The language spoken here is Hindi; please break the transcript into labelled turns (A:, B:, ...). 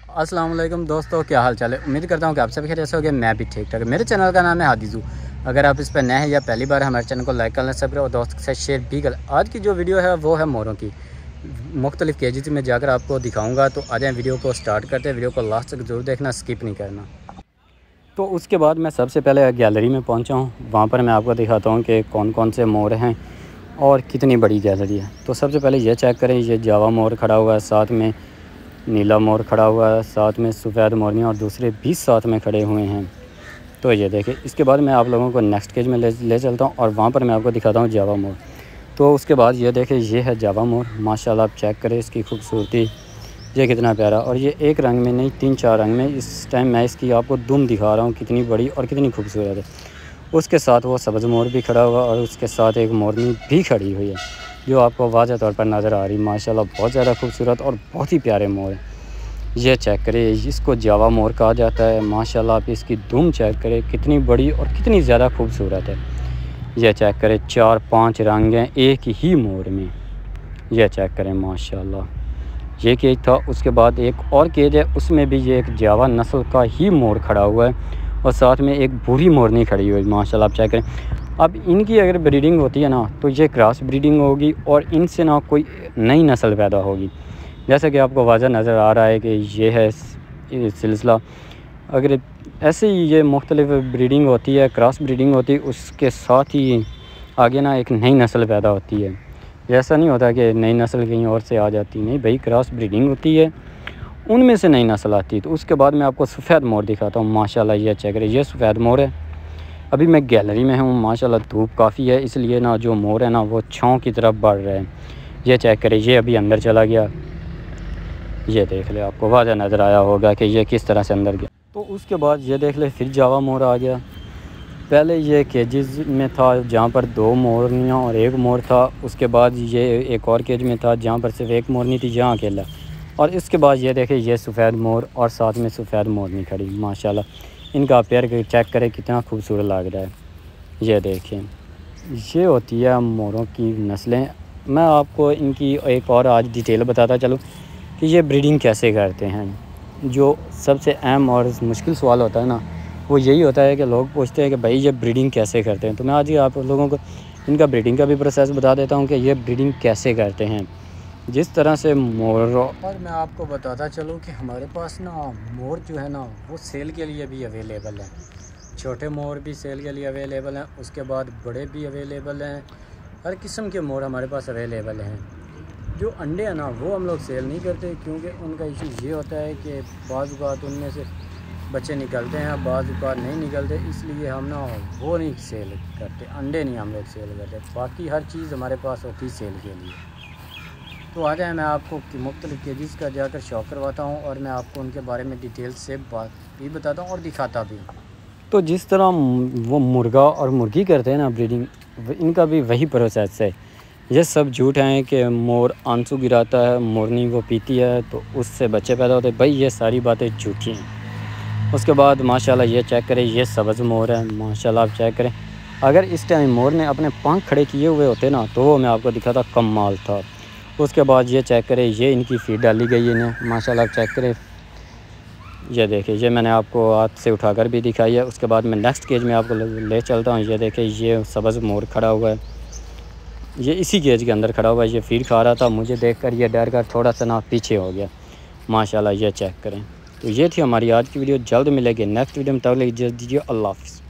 A: अस्सलाम वालेकुम दोस्तों, क्या हाल चाल है। उम्मीद करता हूँ कि आप सभी खैरियत से होंगे। मैं भी ठीक ठाक। मेरे चैनल का नाम है हादिजू। अगर आप इस पर नए हैं या पहली बार हमारे चैनल को लाइक कर लें, सब और दोस्त के साथ शेयर भी कर। आज की जो वीडियो है वो है मोरों की। मुख्तलिफ केजेस में जाकर आपको दिखाऊँगा। तो आ जाएँ, वीडियो को स्टार्ट करते हैं। वीडियो को लास्ट तक जरूर देखना, स्किप नहीं करना। तो उसके बाद मैं सबसे पहले गैलरी में पहुँचा हूँ। वहाँ पर मैं आपको दिखाता हूँ कि कौन कौन से मोर हैं और कितनी बड़ी गैलरी है। तो सबसे पहले ये चेक करें, ये जावा मोर खड़ा हुआ है, साथ में नीला मोर खड़ा हुआ है, साथ में सफ़ेद मोरनी और दूसरे 20 साथ में खड़े हुए हैं। तो ये देखें। इसके बाद मैं आप लोगों को नेक्स्ट केज में ले चलता हूँ और वहाँ पर मैं आपको दिखाता हूँ जावा मोर। तो उसके बाद ये देखें, ये है जावा मोर। माशाल्लाह आप चेक करें इसकी खूबसूरती, ये कितना प्यारा। और ये एक रंग में नहीं, 3-4 रंग में। इस टाइम मैं इसकी आपको दुम दिखा रहा हूँ, कितनी बड़ी और कितनी खूबसूरत है। उसके साथ वो सब्ज़ मोर भी खड़ा हुआ और उसके साथ एक मोरनी भी खड़ी हुई है, जो आपको वाज़ह तौर पर नज़र आ रही। माशाल्लाह बहुत ज़्यादा खूबसूरत और बहुत ही प्यारे मोर हैं। ये चेक करें, इसको जावा मोर कहा जाता है। माशाल्लाह आप इसकी दुम चेक करें, कितनी बड़ी और कितनी ज़्यादा खूबसूरत है। ये चेक करें, 4-5 रंग हैं एक ही मोर में। ये चेक करें माशाल्लाह। ये केज था। उसके बाद एक और केज है, उसमें भी ये एक जावा नस्ल का ही मोर खड़ा हुआ है और साथ में एक भूरी मोरनी खड़ी हुई है। माशाल्लाह आप चेक करें। अब इनकी अगर ब्रीडिंग होती है ना, तो ये क्रॉस ब्रीडिंग होगी और इनसे ना कोई नई नस्ल पैदा होगी। जैसे कि आपको वाज़ह नज़र आ रहा है कि ये है सिलसिला। अगर ऐसे ही ये मुख्तलिफ ब्रीडिंग होती है, क्रॉस ब्रीडिंग होती है, उसके साथ ही आगे ना एक नई नस्ल पैदा होती है। ऐसा नहीं होता कि नई नस्ल कहीं और से आ जाती, नहीं भाई, क्रॉस ब्रीडिंग होती है, उनमें से नई नस्ल आती है। तो उसके बाद मैं आपको सफ़ेद मोर दिखाता हूँ। माशाल्लाह ये चेक करें, ये सफ़ेद मोर है। अभी मैं गैलरी में हूँ। माशाल्लाह धूप काफ़ी है, इसलिए ना जो मोर है ना वो छाँव की तरफ बढ़ रहे हैं। ये चेक करें, ये अभी अंदर चला गया। ये देख ले, आपको वाज़ह नज़र आया होगा कि ये किस तरह से अंदर गया। तो उसके बाद ये देख ले, फिर जावा मोर आ गया। पहले ये केजेस में था जहाँ पर 2 मोरनियाँ और 1 मोर था। उसके बाद ये एक और केज में था जहाँ पर सिर्फ 1 मोरनी थी, यहाँ अकेला। और इसके बाद ये देखें, ये सफ़ेद मोर और साथ में सफ़ेद मोरनी खड़ी। माशाल्लाह इनका पैर चेक करें, कितना खूबसूरत लग रहा है। ये देखें, ये होती है मोरों की नस्लें। मैं आपको इनकी एक और आज डिटेल बताता चलूँ कि ये ब्रीडिंग कैसे करते हैं। जो सबसे अहम और मुश्किल सवाल होता है ना, वो यही होता है कि लोग पूछते हैं कि भाई ये ब्रीडिंग कैसे करते हैं। तो मैं आज ही आप लोगों को इनका ब्रीडिंग का भी प्रोसेस बता देता हूँ कि ये ब्रीडिंग कैसे करते हैं। जिस तरह से मोर, और मैं आपको बताता चलूँ कि हमारे पास ना मोर जो है ना वो सेल के लिए भी अवेलेबल हैं। छोटे मोर भी सेल के लिए अवेलेबल हैं, उसके बाद बड़े भी अवेलेबल हैं। हर किस्म के मोर हमारे पास अवेलेबल हैं। जो अंडे हैं ना वो हम लोग सेल नहीं करते, क्योंकि उनका इशू ये होता है कि बाज़ औक़ात उनमें से बच्चे निकलते हैं, बाज़ औक़ात नहीं निकलते, इसलिए हम ना वो नहीं सेल करते। अंडे नहीं हम लोग सेल करते, बाकी हर चीज़ हमारे पास होती है सेल के लिए। तो आ जाए, मैं आपको मुख्तलिफ केजेस का जाकर शो करवाता हूँ और मैं आपको उनके बारे में डिटेल से बात भी बताता हूँ और दिखाता भी हूँ। तो जिस तरह वो मुर्गा और मुर्गी करते हैं ना ब्रीडिंग, इनका भी वही प्रोसेस है। ये सब झूठ हैं कि मोर आंसू गिराता है, मोरनी वो पीती है तो उससे बच्चे पैदा होते हैं। भाई ये सारी बातें झूठी हैं। उसके बाद माशाल्लाह ये चेक करें, ये सब्ज़ मोर है। माशाल्लाह आप चेक करें, अगर इस टाइम मोर ने अपने पंख खड़े किए हुए होते ना, तो वो मैं आपको दिखाता कमाल था। उसके बाद ये चेक करें, ये इनकी फीड डाली गई है इन्हें। माशाल्लाह आप चेक करें, ये देखिए, ये मैंने आपको हाथ से उठाकर भी दिखाई है। उसके बाद मैं नेक्स्ट केज में आपको ले चलता हूँ। ये देखें, ये सब्ज़ मोर खड़ा हुआ है, ये इसी केज के अंदर खड़ा हुआ है। ये फीड खा रहा था, मुझे देखकर ये डर कर थोड़ा सा ना पीछे हो गया। माशाल्लाह ये चेक करें। तो ये थी हमारी आज की वीडियो। जल्द मिलेगी नेक्स्ट वीडियो में, तब तक इजाज़त दीजिए। अल्लाह हाफ़िज़।